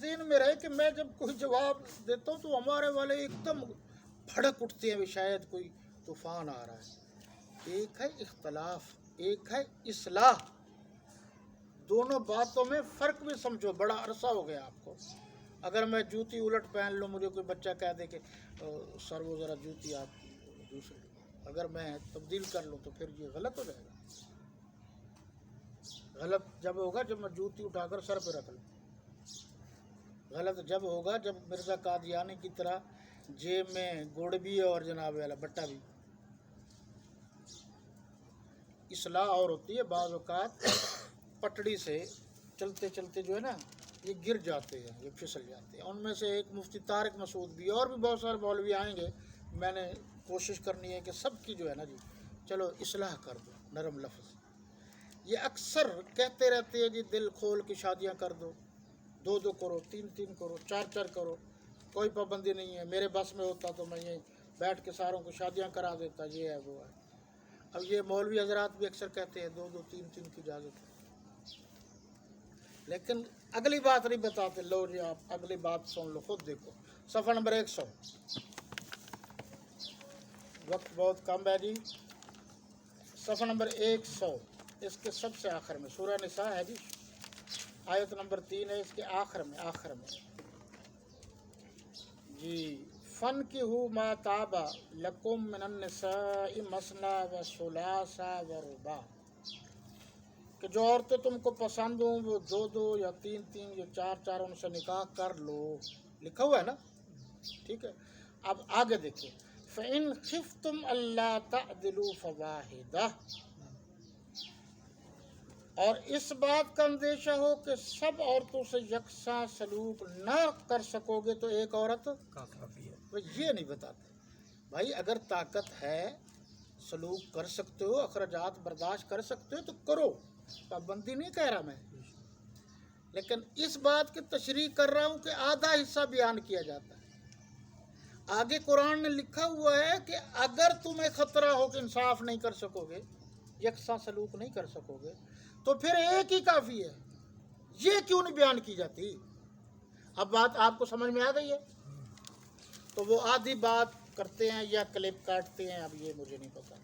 ذہن میں رہے کہ میں جب کوئی جواب دیتا ہوں تو ہمارے والے ایک دم بھڑک اٹھتے ہیں، شاید کوئی طوفان آ رہا ہے۔ ایک ہے اختلاف، ایک ہے اصلاح، دونوں باتوں میں فرق بھی سمجھو۔ بڑا عرصہ ہو گیا آپ کو، اگر میں جوتی الٹ پہن لوں، مجھے کوئی بچہ کہہ دے کہ سر وہ ذرا جوتی آپ دوسری، اگر میں تبدیل کر لوں تو پھر یہ غلط ہو جائے گا۔ غلط جب ہوگا جب میں جوتی اٹھا کر سر پہ رکھ لوں، غلط جب ہوگا جب مرزا قادیانی کی طرح جیب میں گڑ بھی اور جناب والا بٹا بھی۔ اصلاح اور ہوتی ہے، بعض اوقات پٹڑی سے چلتے چلتے جو ہے نا یہ گر جاتے ہیں، یہ پھسل جاتے ہیں۔ ان میں سے ایک مفتی طارق مسعود بھی، اور بھی بہت سارے مولوی آئیں گے، میں نے کوشش کرنی ہے کہ سب کی جو ہے نا جی چلو اصلاح کر دو، نرم لفظ۔ یہ اکثر کہتے رہتے ہیں جی دل کھول کے شادیاں کر دو، 2 کرو، 3 کرو، 4 کرو، کوئی پابندی نہیں ہے۔ میرے بس میں ہوتا تو میں یہ بیٹھ کے ساروں کو شادیاں کرا دیتا، یہ ہے وہ ہے۔ اب یہ مولوی حضرات بھی اکثر کہتے ہیں 2 3 کی اجازت ہے، لیکن اگلی بات نہیں بتاتے۔ لو جی آپ اگلی بات سن لو، خود دیکھو صفحہ نمبر 100، وقت بہت کم ہے جی۔ صفحہ نمبر 100 اس کے سب سے آخر میں، سورہ نساء ہے جی، آیت نمبر 3 ہے، اس کے آخر میں جی۔ فن کی ہو ما تابا لکم من النساء مثنی و ثلاث و رباع، کہ جو عورتیں تم کو پسند ہوں وہ 2 یا 3 یا 4 ان سے نکاح کر لو، لکھا ہوا ہے نا، ٹھیک ہے۔ اب آگے دیکھیں، فَإِنْ خِفْتُمْ أَلَّا تَعْدِلُوا فَوَاحِدَةً، اور اس بات کا اندیشہ ہو کہ سب عورتوں سے یکساں سلوک نہ کر سکو گے تو ایک عورت کافی ہے۔ وہ یہ نہیں بتاتے بھائی، اگر طاقت ہے سلوک کر سکتے ہو، اخراجات برداشت کر سکتے ہو تو کرو، پابندی نہیں کہہ رہا میں، لیکن اس بات کی تشریح کر رہا ہوں کہ آدھا حصہ بیان کیا جاتا ہے۔ آگے قرآن نے لکھا ہوا ہے کہ اگر تمہیں خطرہ ہو کہ انصاف نہیں کر سکو گے، یکساں سلوک نہیں کر سکو گے، تو پھر ایک ہی کافی ہے۔ یہ کیوں نہیں بیان کی جاتی؟ اب بات آپ کو سمجھ میں آ گئی ہے؟ تو وہ آدھی بات کرتے ہیں یا کلپ کاٹتے ہیں، اب یہ مجھے نہیں پتا۔